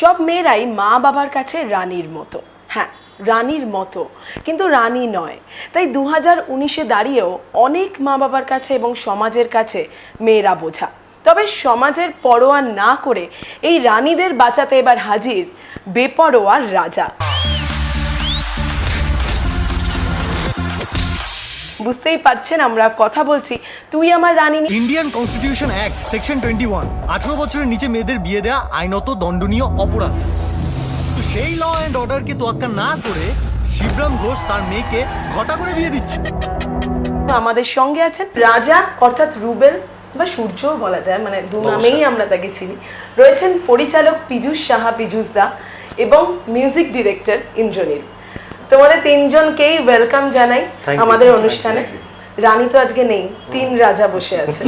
সব মেয়েরাই মা বাবার কাছে রানীর মতো। হ্যাঁ, রানীর মতো, কিন্তু রানী নয়। তাই 2019-এ দাঁড়িয়েও অনেক মা বাবার কাছে এবং সমাজের কাছে মেয়েরা বোঝা। তবে সমাজের পরোয়া না করে এই রানীদের বাঁচাতে এবার হাজির বেপরোয়ার রাজা। বুঝতেই পারছেন আমরা কথা বলছি তুই আমার রানী। ইন্ডিয়ান কনস্টিটিউশন অ্যাক্ট সেকশন 21, 18 বছরের নিচে মেয়েদের বিয়ে দেওয়া আইনত দণ্ডনীয় অপরাধ। তো সেই ল অ্যান্ড অর্ডারকে তোয়াক্কা না করে শিবরাম ঘোষ তার মেয়েকে ঘটা করে বিয়ে দিচ্ছে। আমাদের সঙ্গে আছেন রাজা অর্থাৎ রুবেল বা সূর্যও বলা যায়, মানে দু নামেই আমরা তাকে চিনি। রয়েছেন পরিচালক পীযূষ সাহা, পীযূষ দা, এবং মিউজিক ডিরেক্টর ইন্দ্রনীল। তোমাদের তিনজনকেই ওয়েলকাম জানাই আমাদের অনুষ্ঠানে। রানী তো আজকে নেই, তিন রাজা বসে আছে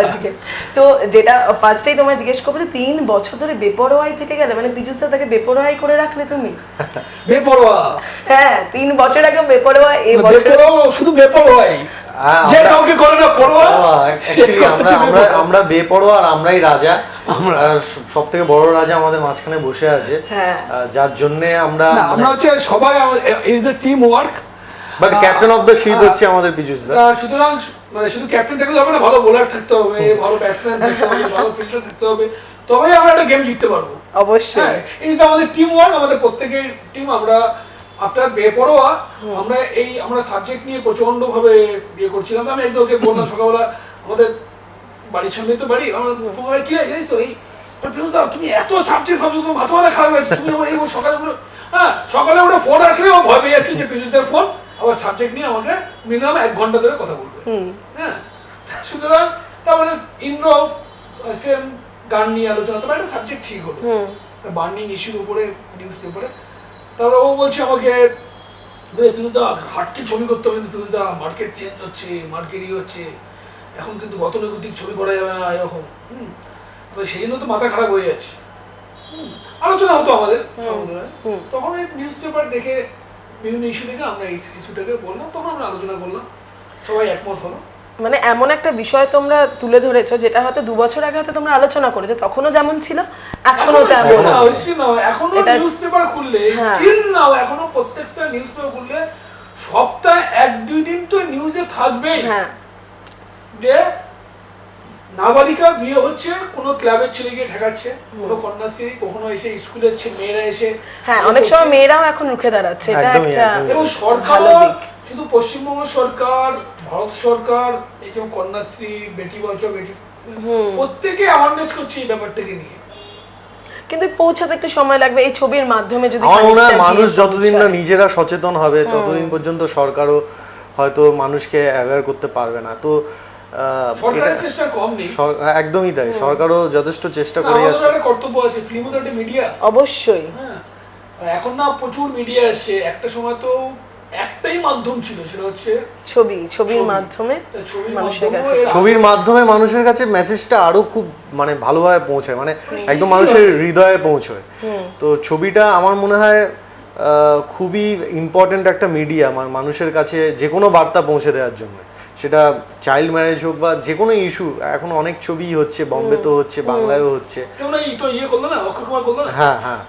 আজকে। তো যেটা ফার্স্টেই তোমায় জিজ্ঞেস করবো যে 3 বছর ধরে বেপরোয়াই থেকে গেলে, মানে পীযূষ দা তাকে বেপরোয়াই করে রাখলে তুমি? বেপরোয়া? হ্যাঁ, 3 বছর আগে বেপরোয়া, এই বছর শুধু বেপরোয়াই, যে কাউকে করে না পরোয়া। আমরা বেপরোয়া আর আমরাই রাজা। সব থেকে বড় রাজা আমাদের মাঝখানে বসে আছে, যার জন্য আমরা হচ্ছে সবাই is the team work, but captain of the ship হচ্ছে আমাদের পীযূষ দা। সুতরাং মানে শুধু ক্যাপ্টেন থাকলে হবে না, ভালো বোলার থাকতে হবে, ভালো ব্যাটসম্যান থাকতে হবে, ভালো ফিল্ডার থাকতে হবে, তবেই আমরা একটা গেম জিততে পারবো। অবশ্যই ইজ আমাদের টিম ওয়ার্ক, আমাদের প্রত্যেকের টিম। আমরা আপনার বেপরোয়া, আমরা সাবজেক্ট নিয়ে প্রচন্ড ভাবে ইয়ে করছিলাম। আমি একদম ওকে বললাম সকালবেলা, আমাদের বাড়ির সামনে তো বাড়ি, আমার ফোন করে কি জানিস তো, এই তুমি এত সাবজেক্ট ভাবছো, তোমার মাথা মাথা খারাপ হয়েছে, তুমি আমার এই সকালে সকালে ওটা ফোন আসলে ও ভয় পেয়ে যাচ্ছে যে পীযূষদের ফোন আবার সাবজেক্ট নিয়ে আমাকে মিনিমাম 1 ঘন্টা ধরে কথা বলবে। হ্যাঁ, সুতরাং তারপরে ইন্দ্র সেম গান নিয়ে আলোচনা, তবে একটা সাবজেক্ট ঠিক হলো, বার্নিং ইস্যুর উপরে, নিউজ পেপারে। তারপরে ও বলছে আমাকে, পীযূষ দা হাটকে ছবি করতে হবে, কিন্তু পীযূষ দা মার্কেট চেঞ্জ হচ্ছে, মার্কেট হচ্ছে, এখন কিন্তু গতানুগতিক ছবি করা যাবে না এরকম। তো সেই জন্য তো মাথা খারাপ হয়ে যাচ্ছে। আলোচনা হতো আমাদের সমুদ্রে, তখন এই নিউজ পেপার দেখে বিভিন্ন ইস্যু দেখে আমরা এই ইস্যুটাকে বললাম, তখন আমরা আলোচনা করলাম, সবাই একমত হলো। মানে এমন একটা বিষয় তোমরা তুলে ধরেছো যেটা হয়তো 2 বছর আগে হয়তো তোমরা আলোচনা করেছো, তখনও যেমন ছিল এখনো তেমন আছে। এখনো নিউজ পেপার খুললে স্টিল নাও, এখনো প্রত্যেকটা নিউজ পেপার খুললে সপ্তাহে 1-2 দিন তো নিউজে থাকবেই যে নাবালিকা বিয়ে হচ্ছে, কোনো ক্লাবের ছেলেকে ঠেকাচ্ছে, কোনো কন্যাশ্রী, কখনো এসে স্কুলের মেয়েরা এসে, হ্যাঁ অনেক সময় মেয়েরাও এখন রুখে দাঁড়াচ্ছে। এটা একটা, এবং সরকার শুধু পশ্চিমবঙ্গ সরকার, ভারত সরকার, এই যে কন্যাশ্রী, বেটি বাঁচাও বেটি, প্রত্যেকে অ্যাওয়ারনেস করছে এই ব্যাপারটাকে নিয়ে, কিন্তু পৌঁছাতে একটু সময় লাগবে। এই ছবির মাধ্যমে যদি আমার মনে হয় মানুষ যতদিন না নিজেরা সচেতন হবে ততদিন পর্যন্ত সরকারও হয়তো মানুষকে অ্যাওয়্যার করতে পারবে না। তো সরকারের চেষ্টা কম নেই, একদমই তাই, সরকারও যথেষ্ট চেষ্টা করে যাচ্ছে। আমাদের কর্তব্য আছে, ফিল্মও তো একটা মিডিয়া। অবশ্যই এখন না প্রচুর মিডিয়া আসছে, একটা সময় তো একটাই মাধ্যম ছিল, সেটা হচ্ছে ছবির মাধ্যমে ছবির মাধ্যমে মানুষের কাছে মেসেজটা আরো খুব মানে ভালোভাবে পৌঁছায়, মানে একদম মানুষের হৃদয়ে পৌঁছয়। তো ছবিটা আমার মনে হয় খুবই ইম্পর্টেন্ট একটা মিডিয়া মানুষের কাছে যে কোনো বার্তা পৌঁছে দেওয়ার জন্য, সেটা চাইল্ড ম্যারেজ হোক বা যে কোনো ইস্যু। এখন অনেক ছবি হচ্ছে, বম্বে তো হচ্ছে, বাংলায়ও হচ্ছে। হ্যাঁ হ্যাঁ,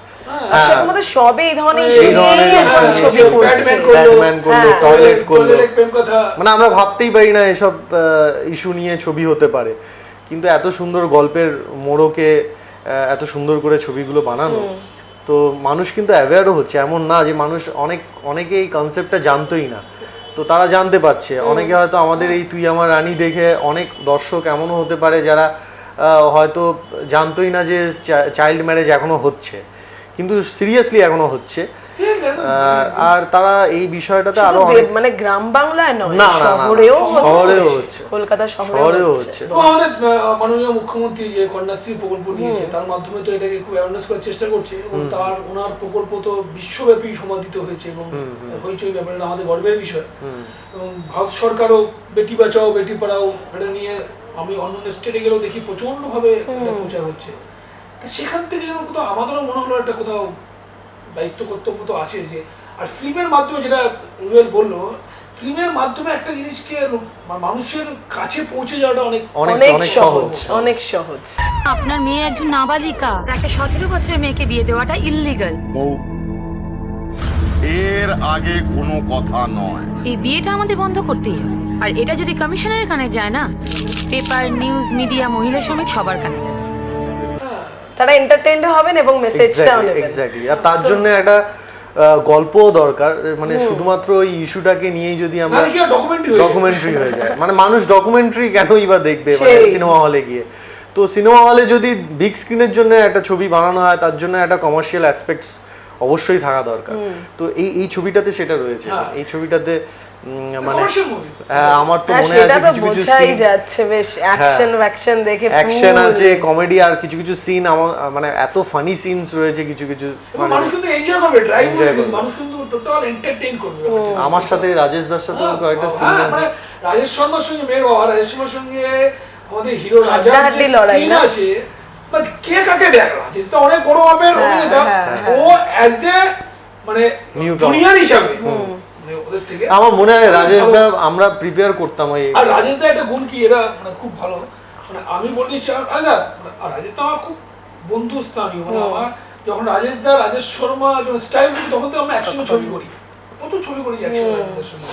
মানে আমরা ভাবতেই পারি না এসব ইস্যু নিয়ে ছবি হতে পারে, কিন্তু এত সুন্দর গল্পের মোড়কে এত সুন্দর করে ছবিগুলো বানানো। তো মানুষ কিন্তু অ্যাওয়্যারও হচ্ছে, এমন না যে মানুষ অনেকে এই কনসেপ্টটা জানতোই না, তো তারা জানতে পারছে। অনেকে হয়তো আমাদের এই তুই আমার রানী দেখে, অনেক দর্শক এমনও হতে পারে যারা হয়তো জানতোই না যে চাইল্ড ম্যারেজ এখনো হচ্ছে, কিন্তু সিরিয়াসলি এখনো হচ্ছে। আর তারা এই বিষয়টাতে আরো মানে গ্রাম বাংলায় নয়, শহরেও হচ্ছে, কলকাতা শহরেও হচ্ছে। আমাদের মাননীয় মুখ্যমন্ত্রী যে কন্যাশ্রী প্রকল্প নিয়েছে, তার মাধ্যমে তো এটাকে খুব অ্যাওয়ারনেস করার চেষ্টা করছে, এবং ওনার প্রকল্প তো বিশ্বব্যাপী সমাদিত হয়েছে, এবং হইচই ব্যাপারটা আমাদের গর্বের বিষয়। এবং ভারত সরকারও বেটি বাঁচাও বেটি পড়াও এটা নিয়ে, আমি অন্য স্টেটে গেলেও দেখি প্রচন্ড ভাবে প্রচার হচ্ছে। সেখান থেকে যেন কোথাও আমাদেরও মনে হলো একটা কোথাও দায়িত্ব কর্তব্য তো আছে যে, আর ফিল্মের মাধ্যমে যেটা রুবেল বললো ফিল্মের মাধ্যমে একটা জিনিসকে মানুষের কাছে পৌঁছে যাওয়াটা অনেক অনেক অনেক অনেক সহজ সহজ। অনেক সহজ। আপনার মেয়ে একজন নাবালিকা, একটা 17 বছরের মেয়েকে বিয়ে দেওয়াটা ইল্লিগাল। বউ, এর আগে কোনো কথা নয়। এই বিয়েটা আমাদের বন্ধ করতেই হবে। আর এটা যদি কমিশনারের কানে যায় না, পেপার, নিউজ, মিডিয়া, মহিলা সমেত সবার কানে যাবে। তারা এন্টারটেইনড হবেন এবং মেসেজটাও নেবেন। এক্স্যাক্টলি। আর তার জন্য একটা গল্প দরকার, মানে শুধুমাত্র ওই ইস্যুটাকে নিয়েই যদি আমরা নাহলে কি ডকুমেন্টারি হয়ে যায়, মানে মানুষ ডকুমেন্টারি কেনই বা দেখবে মানে সেই। সিনেমা হলে গিয়ে। তো সিনেমা হলে যদি বিগ স্ক্রিনের জন্য একটা ছবি বানানো হয়, তার জন্য একটা কমার্শিয়াল অ্যাসপেক্টস অবশ্যই থাকা দরকার। তো এই ছবিটাতে সেটা রয়েছে। হ্যাঁ। এই ছবিটাতে মানে commercial movie। আমার তো হ্যাঁ, মনে সেটা আছে তো কিছু কিছু বোঝাই scene- যাচ্ছে, বেশ অ্যাকশন ওয়াকশন দেখে অ্যাকশন full। আছে, কমেডি, আর কিছু কিছু সিন আমার মানে এত ফানি সিনস রয়েছে কিছু কিছু, এবং মানে মানুষ কিন্তু এনজয় করবে, ড্রাইভ Enjoy করবে, করবে। মানুষ কিন্তু টোটাল এন্টারটেইন করবে ব্যাপারটা। আমার সাথে রাজেশ দার সাথে কয়েকটা সিন হ্যাঁ, আছে। মানে রাজেশ শর্মার সঙ্গে মেয়ের বাবা, রাজেশ শর্মার সঙ্গে আমাদের হিরো রাজার যে হাড্ডাহাড্ডি লড়াই সিন না? আছে, মানে কে কাকে দেখ, রাজেশ তো অনেক বড় মাপের হ্যাঁ, অভিনেতা, হ্যাঁ, ও অ্যাজ এ মানে Newcomer। দুনিয়ার হিসাবে মানে ওদের থেকে। আমার মনে হয় খুব রাজেশ ভালো। দা আমরা প্রিপেয়ার করতাম ওই আর রাজেশ দা একটা গুণ কি, এরা মানে খুব ভালো, মানে আমি বলছি আর রাজেশ দা আমার খুব বন্ধুস্থানীয়, মানে আমার যখন রাজেশ দা, রাজেশ শর্মা যখন স্টাইল হচ্ছে, তখন তো আমরা একসঙ্গে ছবি করি, প্রচুর ছবি করেছি একসঙ্গে রাজেশের সঙ্গে।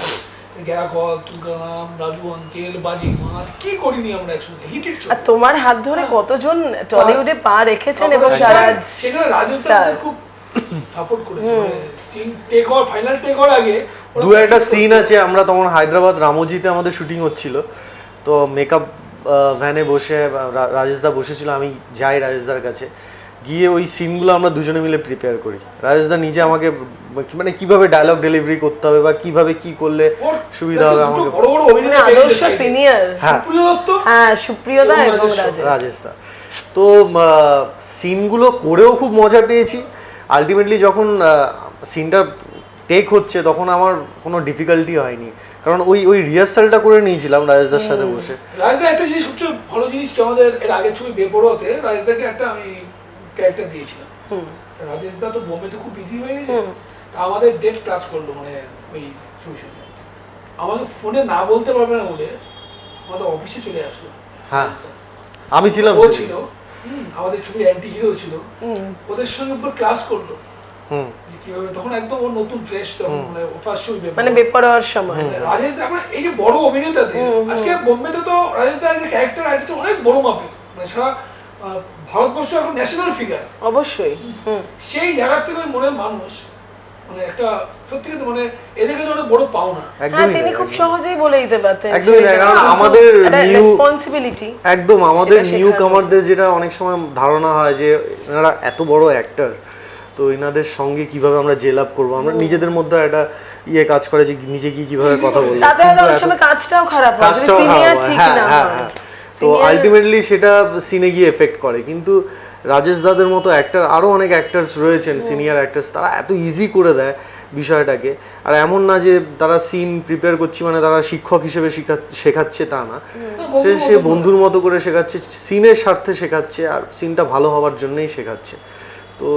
গ্যারাকল, তুলকারাম, রাজু আঙ্কেল, বাজি মাত, কি করিনি আমরা একসঙ্গে, হিট ছবি। আর তোমার হাত ধরে কতজন টলিউডে পা রেখেছেন এবং তারপরে সারা সেখানে রাজেশ দা star। আমাদের খুব সাপোর্ট করেছে, সিন টেক হওয়ার, ফাইনাল টেক হওয়ার আগে ওরা দু একটা সিন আছে। আমরা তখন হায়দ্রাবাদ রামোজিতে আমাদের শুটিং হচ্ছিল, তো মেকআপ ভ্যানে বসে রাজেশ দা বসেছিল, আমি যাই রাজেশ দার কাছে, গিয়ে ওই সিনগুলো আমরা দুজনে মিলে প্রিপেয়ার করি। রাজেশ দা নিজে আমাকে মানে কিভাবে ডায়লগ ডেলিভারি করতে হবে বা কিভাবে কি করলে ওর সুবিধা হবে দুটো আমাকে বড় বড় মানে অভিনেতা আদর্শ সিনিয়র। হ্যাঁ। সুপ্রিয় দত্ত, হ্যাঁ, সুপ্রিয়দা এবং এবং রাজেশ রাজেশ। রাজেশ দা। তো সিনগুলো করেও খুব মজা পেয়েছি। আলটিমেটলি যখন সিনটা টেক হচ্ছে তখন আমার কোনো ডিফিকাল্টি হয়নি, কারণ ওই রিহার্সালটা করে নিয়েছিলাম রাজেশদার সাথে বসে। রাজদা একটা জিনিস, সবচেয়ে ভালো জিনিস কি, আমাদের এর আগের ছবি বেপরোয়াতে রাজদাকে একটা আমি ক্যারেক্টার দিয়েছিলাম। রাজেশদা তো বোম্বেতে খুব বিজি হয়ে গেছে, তা আমাদের ডেট ক্লাস করলো, মানে ওই ছবি শুনে আমাকে ফোনে না বলতে পারবে না বলে আমাদের অফিসে চলে আসলো। হ্যাঁ, আমি ছিলাম ও সেদিন। ছিল, আমাদের ছবি অ্যান্টি হিরো ছিল, ওদের সঙ্গে পুরো ক্লাস করলো হুম। যে কিভাবে, তখন একদম ও নতুন ফ্রেশ, তখন মানে ফার্স্ট ছবি মানে বেপরোয়ার সময়। রাজেশ দা, মানে এই যে বড় অভিনেতাদের আজকে বোম্বেতে তো রাজেশ দা যে ক্যারেক্টার আর্টিস্ট অনেক বড় মাপের, মানে সারা ভারতবর্ষ এখন ন্যাশনাল ফিগার। অবশ্যই। সেই জায়গা থেকে ওই মনের মানুষ মানে একটা সত্যি কিন্তু মানে এদের কাছে অনেক বড় পাওনা। হ্যাঁ, একদমই তিনি তাই, খুব একদমই। সহজেই বলে দিতে পারতেন। একদমই তাই, কারণ আমাদের new- রেসপন্সিবিলিটি। একদম আমাদের সেটা নিউ শেখার কামারদের যেটা অনেক সময় ধারণা হয় যে এনারা এত বড় অ্যাক্টর, তো এনাদের সঙ্গে কিভাবে আমরা জেল আপ করবো, আমরা নিজেদের মধ্যে একটা কাজ করে যে নিজে কিভাবে কথা বলবো, তাতে হয়তো কিন্তু অনেক এত- সময় কাজটাও খারাপ হয়, যদি কাজটাও সিনিয়র খারাপ হয়, ঠিক হ্যাঁ, না হ্যাঁ, হয়। হ্যাঁ। তো Senior- আলটিমেটলি সেটা সিনে গিয়ে এফেক্ট করে, কিন্তু রাজেশ দাদের মতো অ্যাক্টর আরও অনেক অ্যাক্টার্স রয়েছেন, সিনিয়র অ্যাক্টার্স, তারা এত ইজি করে দেয় বিষয়টাকে। আর এমন না যে তারা সিন প্রিপেয়ার করছি মানে তারা শিক্ষক হিসেবে শেখাচ্ছে তা না, সে বন্ধুর মতো করে শেখাচ্ছে, সিনের স্বার্থে শেখাচ্ছে, আর সিনটা ভালো হওয়ার জন্যই শেখাচ্ছে। তো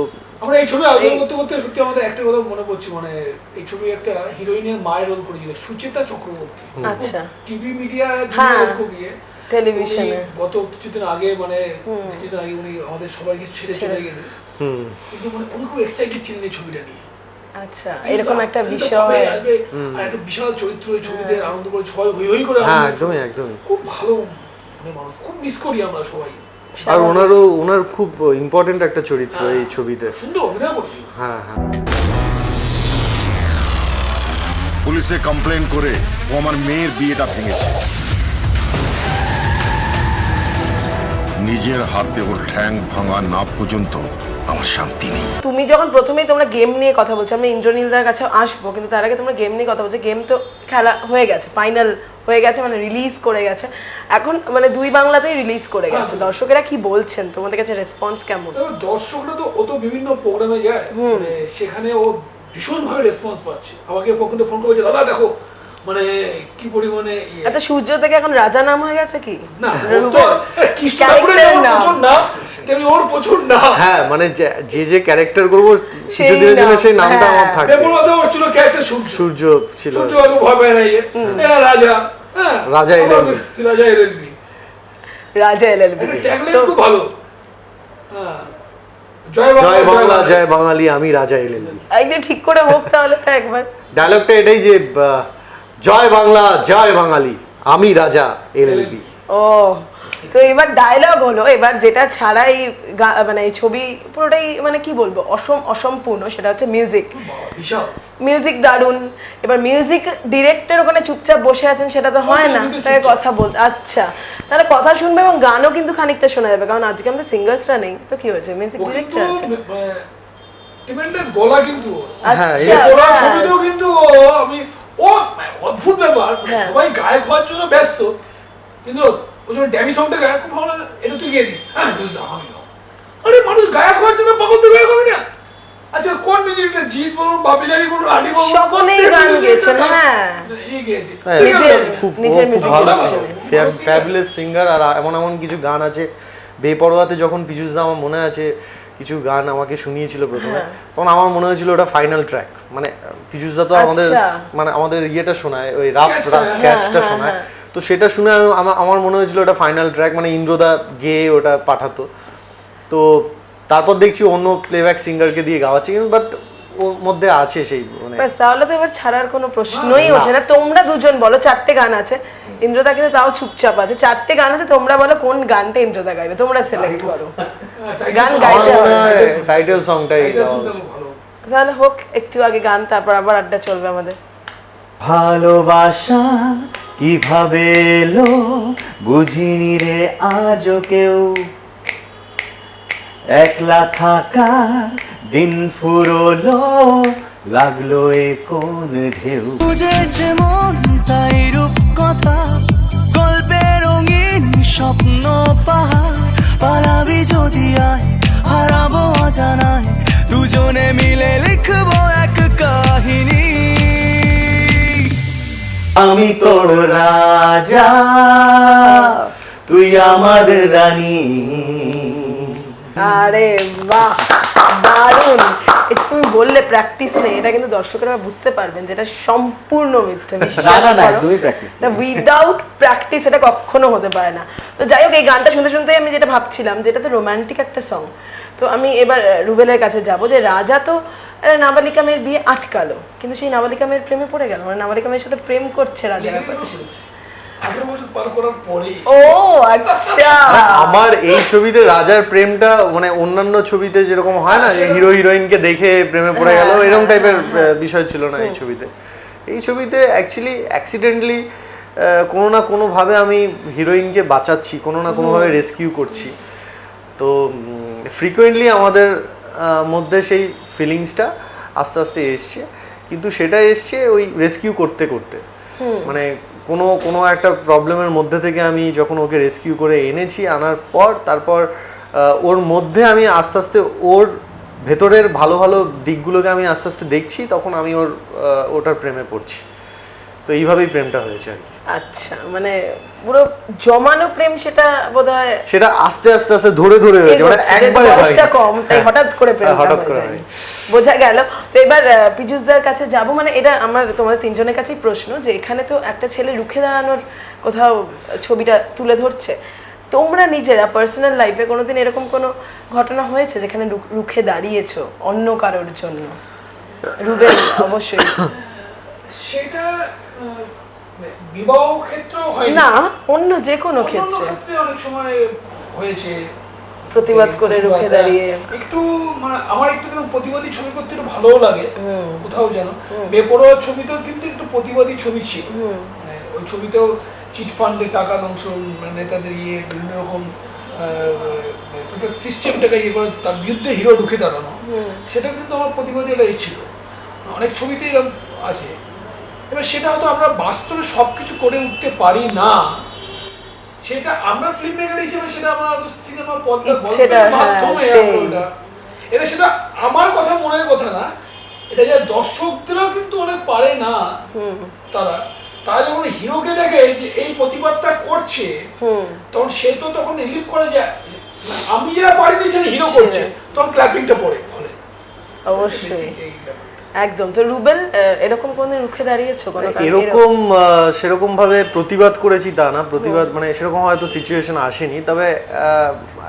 আমরা এই ছবি আলোচনা করতে করতে সত্যি আমাদের একটা কথা মনে পড়ছে, মানে এই ছবি একটা হিরোইনের মায়ের রোল করেছিল সুচেতা চক্রবর্তী। আচ্ছা। টিভি মিডিয়া হ্যাঁ, খুব ইয়ে, টেলিভিশনে। উনি গত কিছুদিন আগে মানে কিছুদিন আগে উনি আমাদের সবাইকে ছেড়ে চলে গেছে, কিন্তু মানে উনি খুব এক্সাইটেড ছিলেন এই ছবিটা নিয়ে। আচ্ছা, এরকম একটা এই তো বিষয়। কবে আসবে, আর একটা বিশাল চরিত্র এই ছবিতে আনন্দ করে সবাই হই হই করে হ্যাঁ, আনন্দ একদমই করে। একদমই। খুব ভালো মানে মানুষ, খুব মিস করি আমরা সবাই। আর ওনার খুব ইম্পর্টেন্ট একটা চরিত্র এই ছবিতে। সুন্দর অভিনয় করেছিল। হ্যাঁ হ্যাঁ। পুলিশে কমপ্লেন করে ও আমার মেয়ের বিয়েটা ভেঙেছে। নিজের হাতে ওর ঠ্যাং ভাঙা না পর্যন্ত আমার শান্তি নেই। তুমি যখন প্রথমেই তোমরা গেম নিয়ে কথা বলছো, আমি ইন্দ্রনীলদার কাছে আসবো, কিন্তু তার আগে তোমরা গেম নিয়ে কথা বলছো। গেম তো খেলা হয়ে গেছে, ফাইনাল হয়ে গেছে, মানে রিলিজ করে গেছে এখন, মানে দুই বাংলাতেই রিলিজ করে গেছে। দর্শকেরা কি বলছেন, তোমাদের কাছে রেসপন্স কেমন? তবে দর্শকরা তো ও তো বিভিন্ন প্রোগ্রামে যায়, মানে সেখানে ও ভীষণ ভাবে রেসপন্স পাচ্ছে। আমাকে কিন্তু ফোন করেছে, দাদা দেখো মানে কি পরিমাণে ইয়ে। আচ্ছা, সূর্য থেকে এখন রাজা নাম হয়ে গেছে কি? না, ও তো রুবেল কৃষ্ণ ঠাকুরের character যেমন নাম। প্রচুর নাম, তেমনি ওর প্রচুর নাম। হ্যাঁ মানে যে ক্যারেক্টার করবো সেই কিছুদিনের জন্য নাম, সেই নামটা হ্যাঁ। আমার থাকবে। বেপরোয়াতে ওর ছিল ক্যারেক্টার সূর্য। সূর্য ছিল, সূর্য বাবু ভয় পায় না, এরা রাজা, হ্যাঁ রাজা এলএলবি। রাজা এলএলবি রাজা এলএলবি। ট্যাগলাইন খুব ভালো। হ্যাঁ, জয় বাংলা জয় বাঙালি, আমি রাজা এলএলবি। একদম ঠিক করে হোক তাহলে একবার। ডায়লগটা এটাই যে জয় বাংলা জয় বাঙালি, আমি রাজা এলএলবি। ও তো এবার ডায়লগ হলো, এবার যেটা ছাড়া এই মানে এই ছবি পুরোটাই মানে কি বলবো অসম্পূর্ণ, সেটা হচ্ছে মিউজিক। বিশাল মিউজিক দারুণ। এবার মিউজিক ডিরেক্টর ওখানে চুপচাপ বসে আছেন, সেটা তো হয় না, উনি তো তাই কথা বলতে। আচ্ছা তাহলে কথা শুনবে এবং গানও কিন্তু খানিকটা শোনা যাবে, কারণ আজকে আমাদের সিঙ্গার্সরা নেই তো কি হয়েছে, মিউজিক ডিরেক্টর আছে। ট্রিমেন্ডাস গলা কিন্তু ওর। হ্যাঁ, আচ্ছা ওরা ব্যাস। ছবিতেও কিন্তু আমি ও অদ্ভুত ব্যাপার, হ্যাঁ। সবাই গায়ক হওয়ার জন্য ব্যস্ত, কিন্তু ওই জন্য ড্যামি সংটা গায়ক খুব ভালো লাগে, এটা তুই গিয়ে দি, হ্যাঁ আমি গাও। আরে মানুষ গায়ক হওয়ার জন্য পাগল তো গায়ক হবে না। আচ্ছা কোন মিউজিকটা জিৎ বলুন, বাপিলারি বলুন, আদি বলুন, সকলেই গান গেয়েছেন, হ্যাঁ। এই গেয়েছে। হ্যাঁ, নিজের খুব music ভালো production। Fabulous singer. আর এমন এমন কিছু গান আছে, বেপরোয়াতে যখন পীযূষ দা, আমার মনে আছে কিছু গান আমাকে শুনিয়েছিল প্রথমে, তখন আমার মনে হয়েছিল ওটা ফাইনাল ট্র্যাক। মানে পীযূষ দা তো আমাদের মানে আমাদের ইয়েটা শোনায়, ওই রাফ স্কেচটা শোনায়, তো সেটা শুনে আমার মনে হয়েছিল ওটা ফাইনাল ট্র্যাক, মানে ইন্দ্রদা গেয়ে ওটা পাঠাতো। তো তারপর দেখছি অন্য প্লেব্যাক সিঙ্গারকে দিয়ে গাওয়াচ্ছে, কিন্তু বাট ওর মধ্যে আছে সেই মানে। ব্যাস, তাহলে তো এবার ছাড়ার কোনো প্রশ্নই ওঠে না। তোমরা দুজন বলো, 4টে গান আছে, ইন্দ্রদা কিন্তু তাও চুপচাপ আছে। 4টে গান আছে, তোমরা বলো কোন গানটা ইন্দ্রদা গাইবে, তোমরা সিলেক্ট করো। গান আমার গাইতে মনে হবে। হয় টাইটেল সংটাই এটা শুনতে খুব ভালো। তাহলে হোক একটু আগে গান, তারপর আবার আড্ডা চলবে আমাদের। ভালোবাসা কিভাবে এলো বুঝিনি রে আজও কেউ, একলা থাকা দিন ফুরলো লাগলো এ কোন ঢেউ। বুঝেছে মন তাই রূপ কথা, গল্পে রঙিন স্বপ্ন পাহাড়, পালাবি যদি আয় হারাবো অজানায়, দুজনে মিলে লিখবো এক কাহিনী। আমি তোর রাজা, তুই আমার রানী। আরে বাহ, দারুণ। এটা তুমি বললে প্র্যাকটিস নেই, এটা কিন্তু দর্শকরা বুঝতে পারবেন যেটা সম্পূর্ণ মিথ্যে। উইদাউট প্র্যাকটিস এটা কখনো হতে পারে না। তো যাই হোক, এই গানটা শুনতে শুনতে আমি যেটা ভাবছিলাম, যেটা তো রোমান্টিক একটা সং, তো আমি এবার রুবেলের কাছে যাব যে রাজা তো নাবালিকা মেয়ের বিয়ে আটকালো, কিন্তু সেই নাবালিকা মেয়ের প্রেমে পড়ে গেল, মানে নাবালিকা মেয়ের সাথে প্রেম করছে রাজা। ব্যাপারটা 18 বছর পার করার পরে। ও আচ্ছা। আমার এই ছবিতে রাজার প্রেমটা মানে অন্যান্য ছবিতে যেরকম হয় না, যে হিরো হিরোইনকে দেখে প্রেমে পড়ে গেল, এরকম টাইপের বিষয় ছিল না এই ছবিতে। এই ছবিতে অ্যাকচুয়ালি অ্যাক্সিডেন্টলি কোনো না কোনোভাবে আমি হিরোইনকে বাঁচাচ্ছি, কোনো না কোনোভাবে রেস্কিউ করছি। তো ফ্রিকোয়েন্টলি আমাদের মধ্যে সেই ফিলিংসটা আস্তে আস্তে এসছে, কিন্তু সেটা এসছে ওই রেস্কিউ করতে করতে। মানে কোনো একটা প্রবলেমের মধ্যে থেকে আমি যখন ওকে রেস্কিউ করে এনেছি, আনার পর তারপর ওর মধ্যে আমি আস্তে আস্তে ওর ভেতরের ভালো ভালো দিকগুলোকে আমি আস্তে আস্তে দেখছি, তখন আমি ওটার প্রেমে পড়ছি। তো এইভাবেই প্রেমটা হয়েছে আর কি। আচ্ছা, মানে পুরো জমানো প্রেম, সেটা বোধহয় সেটা আস্তে আস্তে আস্তে ধরে ধরে হয়েছে, মানে একবারে বয়সটা কম, তাই হঠাৎ করে প্রেম হঠাৎ করে হয়। বোঝা গেল। তো এবার পীযূষদার কাছে যাব, মানে এটা আমার তোমাদের তিনজনের কাছেই প্রশ্ন, যে এখানে তো একটা ছেলে রুখে দাঁড়ানোর কোথাও ছবিটা তুলে ধরছে, তোমরা নিজেরা পার্সোনাল লাইফে কোনোদিন এরকম কোনো ঘটনা হয়েছে যেখানে রুখে দাঁড়িয়েছো অন্য কারোর জন্য? রুবেল অবশ্যই। সেটা বিবাহ ক্ষেত্র হয় না, অন্য যে কোনো ক্ষেত্রে অনেক সময় হয়েছে, প্রতিবাদ করে রুখে দাঁড়িয়ে। একটু মানে আমার একটু প্রতিবাদী ছবি করতে একটু ভালোও লাগে কোথাও যেন। বেপরোয়া ছবিতেও কিন্তু একটু প্রতিবাদী ছবি ছিল, মানে ওই ছবিতেও চিটফান্ডের টাকা অংশ, নেতাদের বিভিন্ন রকম টোটাল সিস্টেমটাকে করে তার বিরুদ্ধে হিরো ঢুকে দাঁড়ানো, সেটা কিন্তু আমার প্রতিবাদী একটা ছিল। অনেক ছবিতেই এরকম আছে। এবার সেটা হয়তো আমরা বাস্তবে সবকিছু করে উঠতে পারি না, সেটা আমরা ফিল্ম মেকার হিসেবে সেটা আমরা হয়তো সিনেমা পর্দার মাধ্যমে ওটা, এটা সেটা আমার কথা মনের কথা না, এটা যা দর্শকদেরও কিন্তু অনেক পারে না। তারা যখন হিরোকে দেখে যে এই প্রতিবাদটা করছে, তখন সে তো তখন রিলিভ করে যায় আমি যারা পারিনি সেটা হিরো করছে তখন ক্ল্যাপিংটা পড়ে হলে অবশ্যই এই ব্যাপার। একদম। তো রুবেল এরকম কোনদিন রুখে দাঁড়িয়েছো কোনো কারণে? এরকম সেরকম ভাবে প্রতিবাদ করেছি তা না, প্রতিবাদ মানে সেরকম হয়তো সিচুয়েশন আসেনি, তবে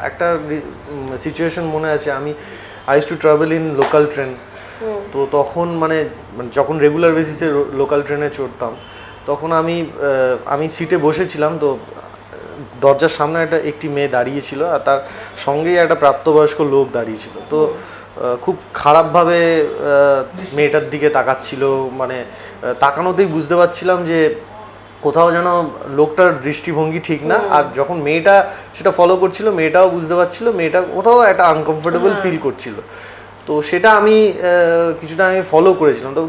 একটা সিচুয়েশন মনে আছে। আমি I use to travel in local train, তো তখন মানে যখন রেগুলার বেসিসে লোকাল ট্রেনে চড়তাম, তখন আমি সিটে বসেছিলাম, তো দরজার সামনে একটি মেয়ে দাঁড়িয়েছিল আর তার সঙ্গেই একটা প্রাপ্তবয়স্ক লোক দাঁড়িয়েছিল। তো খুব খারাপভাবে মেয়েটার দিকে তাকাচ্ছিল, মানে তাকানোতেই বুঝতে পারছিলাম যে কোথাও যেন লোকটার দৃষ্টিভঙ্গি ঠিক না। আর যখন মেয়েটা সেটা ফলো করছিল, মেয়েটাও বুঝতে পারছিল মেয়েটা কোথাও একটা আনকমফোর্টেবল ফিল করছিল। তো সেটা আমি কিছুটা ফলো করেছিলাম। তো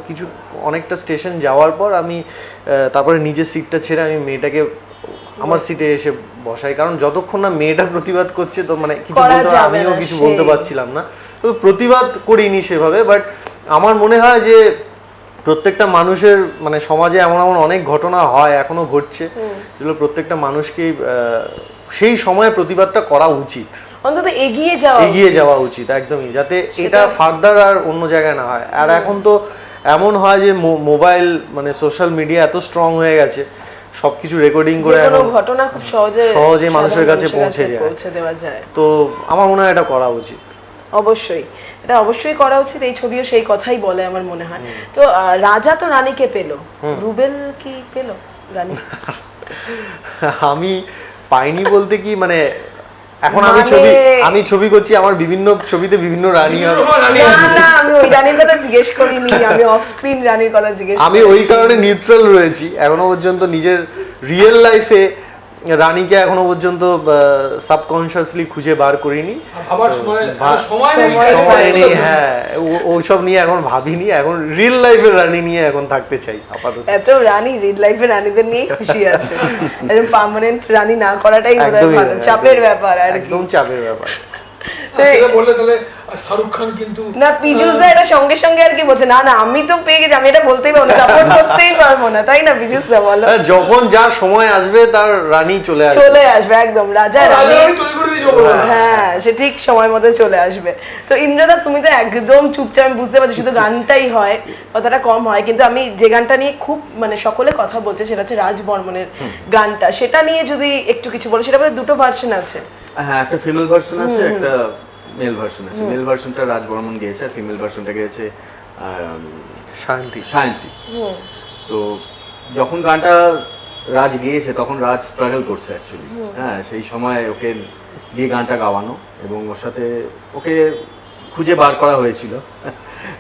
অনেকটা স্টেশন যাওয়ার পর আমি তারপরে নিজের সিটটা ছেড়ে আমি মেয়েটাকে আমার সিটে এসে বসাই, কারণ যতক্ষণ না মেয়েটা প্রতিবাদ করছে তো মানে কিছু বলতে আমিও কিছু বলতে পারছিলাম না। তো প্রতিবাদ করিনি সেভাবে, বাট আমার মনে হয় যে প্রত্যেকটা মানুষের মানে সমাজে এমন এমন অনেক ঘটনা হয়, এখনো ঘটছে, যেগুলো প্রত্যেকটা মানুষকেই সেই সময়ে প্রতিবাদটা করা উচিত, অন্তত এগিয়ে যাওয়া উচিত একদমই, যাতে এটা ফার্দার আর অন্য জায়গায় না হয়। আর এখন তো এমন হয় যে মোবাইল সোশ্যাল মিডিয়া এত স্ট্রং হয়ে গেছে, সবকিছু রেকর্ডিং করে কোনো ঘটনা খুব সহজে মানুষের কাছে পৌঁছে দেওয়া যায়। তো আমার মনে হয় এটা করা উচিত। অবশ্যই এটা অবশ্যই করা উচিত। এই ছবিও সেই কথাই বলে আমার মনে হয়। তো রাজা তো রানীকে পেলো, রুবেল কি পেলো রানী? আমি পাইনি বলতে কি মানে এখন আমি ছবি করছি, আমার বিভিন্ন ছবিতে বিভিন্ন রানী হবে। না আমি ওই রানীর কথা জিজ্ঞেস করিনি, আমি অফ স্ক্রিন রানীর কথা জিজ্ঞেস করেছি। আমি ওই কারণে নিউট্রাল রয়েছি এখনো পর্যন্ত। নিজের রিয়েল লাইফে রানীকে এখনো পর্যন্ত সাবকনশিয়াসলি খুঁজে বার করিনি, সময় নেই। হ্যাঁ, ওইসব নিয়ে এখন ভাবিনি, এখন রিয়েল লাইফের রানী নিয়ে এখন থাকতে চাই আপাতত। এত রানী রিয়েল লাইফের রানীদের নিয়ে খুশি আছে, একদম পার্মানেন্ট রানী না করাটাই বোধহয় ভালো। চাপের ব্যাপার আর একদম চাপের ব্যাপার। সেটা বললে তাহলে শাহরুখ খান কিন্তু না, পীযুষ দা এটা সঙ্গে সঙ্গে আর কি বলছে, না আমি তো পেয়ে গেছি, আমি এটা বলতেই পারবো না, সাপোর্ট করতেই পারবো না, তাই না পীযুষ দা বলো? যখন যার সময় আসবে তার রানী চলে আসবে একদম। রাজা রানী তৈরি করে দিয়েছে। হ্যাঁ, সে ঠিক সময় মতো চলে আসবে। তো ইন্দ্রদা তুমি তো একদম চুপচাপ, আমি বুঝতে পারছি শুধু গানটাই হয়, কথাটা কম হয়, কিন্তু আমি যে গানটা নিয়ে খুব সকলে কথা বলছে সেটা হচ্ছে রাজ বর্মনের গানটা। সেটা নিয়ে যদি একটু কিছু বলো। সেটা দুটো ভার্সন আছে। হ্যাঁ, একটা ফিমেল ভার্সন আছে, একটা মেল ভার্সন আছে। মেল ভার্সনটা রাজ বর্মন গেয়েছে, আর ফিমেল ভার্সনটা গেয়েছে সায়ন্তী। তো যখন গানটা রাজ গিয়েছে তখন রাজ স্ট্রাগল করছে অ্যাকচুয়ালি। হ্যাঁ, সেই সময় ওকে দিয়ে গানটা গাওয়ানো এবং ওর সাথে ওকে খুঁজে বার করা হয়েছিল,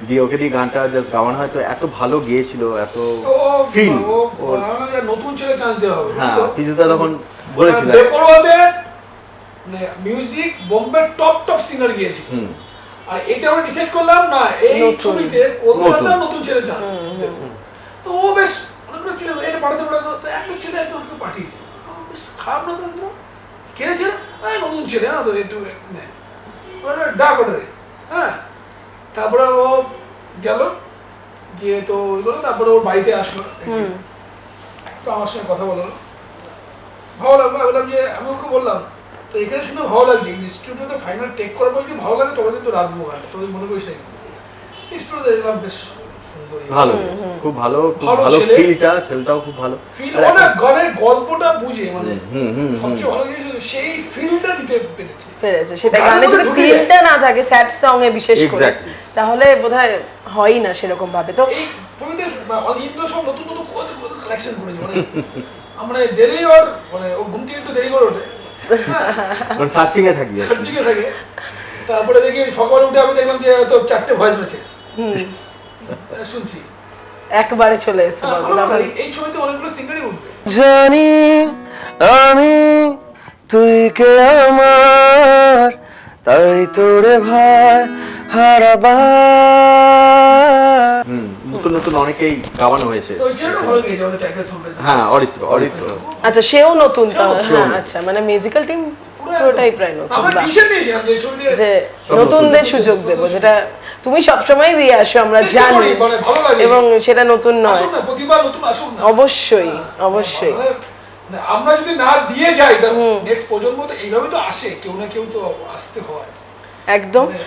দিয়ে ওকে দিয়ে গানটা জাস্ট গাওয়ানো হয়। তো এত ভালো গিয়েছিল, এত ফিল। নতুন ছেলে চান্স দেওয়া হবে। হ্যাঁ, পীযুষদা তখন বলেছিল মিউজিক বোম্বে টপ সিঙ্গার গিয়েছিল, আর এতে আমরা ডিসাইড করলাম না এই ছবিতে কলকাতা নতুন ছেলে চান। তো ও বেশ অনেকগুলো সিনেমা এটা পাঠাতে তো একটা ছেলে একটু ওকে পাঠিয়েছে, বেশ খারাপ না তো কেনেছে নতুন ছেলে, হ্যাঁ তো একটু ডাক ওটারে। হ্যাঁ, তারপরে ও গেল, গিয়ে তো তারপরে ওর বাড়িতে আসলো, তো আমার সঙ্গে কথা বললো, ভালো লাগলো। আমি বললাম যে আমি ওকে বললাম তো এখানে শুনে ভালো লাগছে, স্টুডিওতে ফাইনাল টেক করার পর যদি ভালো লাগে তবে কিন্তু রাখবো গানটা, তোদের মনে করিস না। স্টুডিওতে দেখলাম বেশ সুন্দর, ভালো, খুব ভালো, খুব ভালো ছেলেটাও খুব ভালো। গানের গল্পটা বুঝে মানে সবচেয়ে ভালো জিনিস সেই ফিলটা দিতে পেরেছে। সেটা গানে যদি ফিলটা না থাকে, স্যাড সং এ বিশেষ করে, তাহলে বোধহয় হয়ই না সেরকম ভাবে। তো এই ছবিতে ইন্দ্র সব নতুন নতুন কত কালেকশন করেছে, মানে আমরা দেরি ওর মানে ও ঘুম থেকে একটু দেরি করে ওঠে, সার্চিং এ থাকি। তারপরে দেখি সকালে উঠে আমি দেখলাম যে তো 4টে ভয়েস মেসেজ শুনছি, একবারে চলে এসেছে। এই ছবিতে অনেকগুলো সিঙ্গারই উঠবে। জানি আমি তুই কে আমার, তাই তোরে ভাই হারাবার। নতুন নতুন অনেকেই গাওয়ানো হয়েছে। তো ওই ছেলেটা ভালো গেয়েছে, আমাদের ট্যাগটা শুনতে। হ্যাঁ, অরিত্র। আচ্ছা, সেও নতুন। হ্যাঁ, আচ্ছা, মানে মিউজিক্যাল টিম পুরোটাই প্রায় নতুন। আমরা ডিসিশন নিয়েছিলাম যে ছবিতে যে নতুনদের সুযোগ দেব, যেটা তুমি সবসময় দিয়ে আসো, আমরা জানি, এবং সেটা নতুন নয়। প্রতিবার নতুন আসুক না। অবশ্যই অবশ্যই। মানে আমরা যদি না দিয়ে যাই তাহলে নেক্সট প্রজন্ম তো এইভাবে তো আসে, কেউ না কেউ তো আসতে হয়। একদম। মানে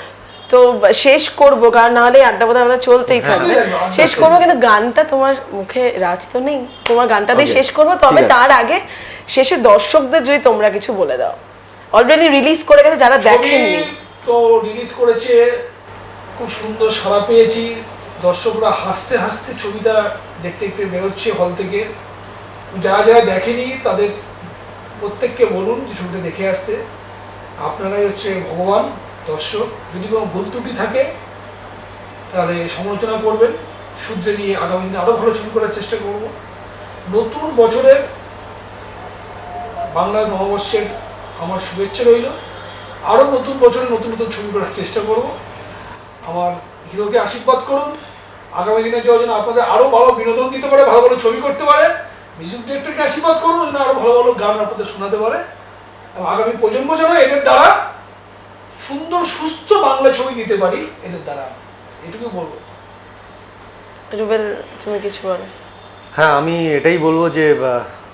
তো শেষ করব, কারণ নাহলে আড্ডা বোধহয় আমাদের চলতেই থাকবে। শেষ করব, কিন্তু গানটা তোমার মুখে রাজ তো নেই, তোমার গানটা দিয়ে Okay, শেষ করব। তবে ঠিক আছে। তার আগে শেষে দর্শকদের যদি তোমরা কিছু বলে দাও, অলরেডি রিলিজ করে গেছে যারা ছবি দেখেননি। তো রিলিজ করেছে, খুব সুন্দর সাড়া পেয়েছি, দর্শকরা হাসতে হাসতে ছবিটা দেখতে দেখতে বেরোচ্ছে হল থেকে। যারা যারা দেখেনি তাদের প্রত্যেককে বলুন যে ছবিটা দেখে আসতে। আপনারাই হচ্ছে ভগবান, দর্শক। যদি কোনো ভুল ত্রুটি থাকে তাহলে সমালোচনা করবেন, শুধরে নিয়ে আগামী দিনে আরও ভালো ছবি করার চেষ্টা করব। নতুন বছরের বাংলার নববর্ষের আমার শুভেচ্ছা রইল। আরও নতুন বছরে নতুন নতুন ছবি করার চেষ্টা করব। আমার হিরোকে আশীর্বাদ করুন, আগামী দিনে যাওয়ার জন্য আপনাদের আরও ভালো বিনোদন দিতে পারে, ভালো ভালো ছবি করতে পারে। মিউজিক ডিরেক্টরকে আশীর্বাদ করুন যেন আরও ভালো ভালো গান আপনাদের শোনাতে পারে, এবং আগামী প্রজন্ম যেন এদের দ্বারা সুন্দর সুস্থ বাংলা ছবি দিতে পারি এদের দ্বারা, এটুকু বলবো। রুবেল, তুমি কিছু বলো। হ্যাঁ, আমি এটাই বলবো যে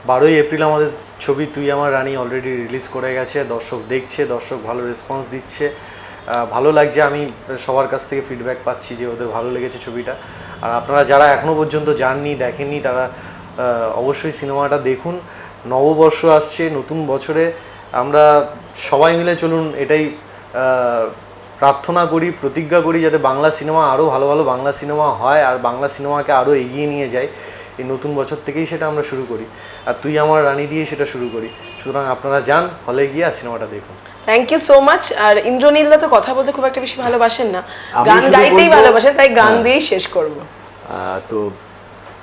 12ই এপ্রিল আমাদের ছবি তুই আমার রানী অলরেডি রিলিজ করে গেছে, দর্শক দেখছে, দর্শক ভালো রেসপন্স দিচ্ছে, ভালো লাগছে। আমি সবার কাছ থেকে ফিডব্যাক পাচ্ছি যে ওদের ভালো লেগেছে ছবিটা। আর আপনারা যারা এখনও পর্যন্ত যাননি, দেখেননি, তারা অবশ্যই সিনেমাটা দেখুন। নববর্ষ আসছে, নতুন বছরে আমরা সবাই মিলে চলুন এটাই প্রার্থনা করি, প্রতিজ্ঞা করি যাতে বাংলা সিনেমা আরও ভালো ভালো বাংলা সিনেমা হয় আর বাংলা সিনেমাকে আরও এগিয়ে নিয়ে যায়। এই নতুন বছর থেকেই সেটা আমরা শুরু করি, আর তুই আমার রানী দিয়ে সেটা শুরু করি। সুতরাং আপনারা যান হলে গিয়ে আর সিনেমাটা দেখুন। Thank you so much. আর ইন্দ্রনীলদা তো কথা বলতে খুব একটা বেশি ভালোবাসেন না, আমি গান শুধু গাইতেই বলবো- ভালোবাসেন, তাই গান হ্যাঁ। দিয়েই শেষ করব। তো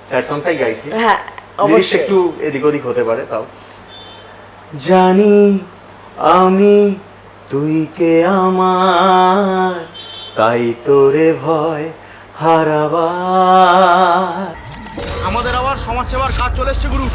স্যাড সংটাই গাইছি, হ্যাঁ লিরিক্স অবশ্যই। একটু এদিক ওদিক হতে পারে তাও। জানি আমি তুই কে আমার, তাই তোরে ভয় হারাবার। আমাদের আবার সমাজসেবার কাজ চলে এসছে গুরু।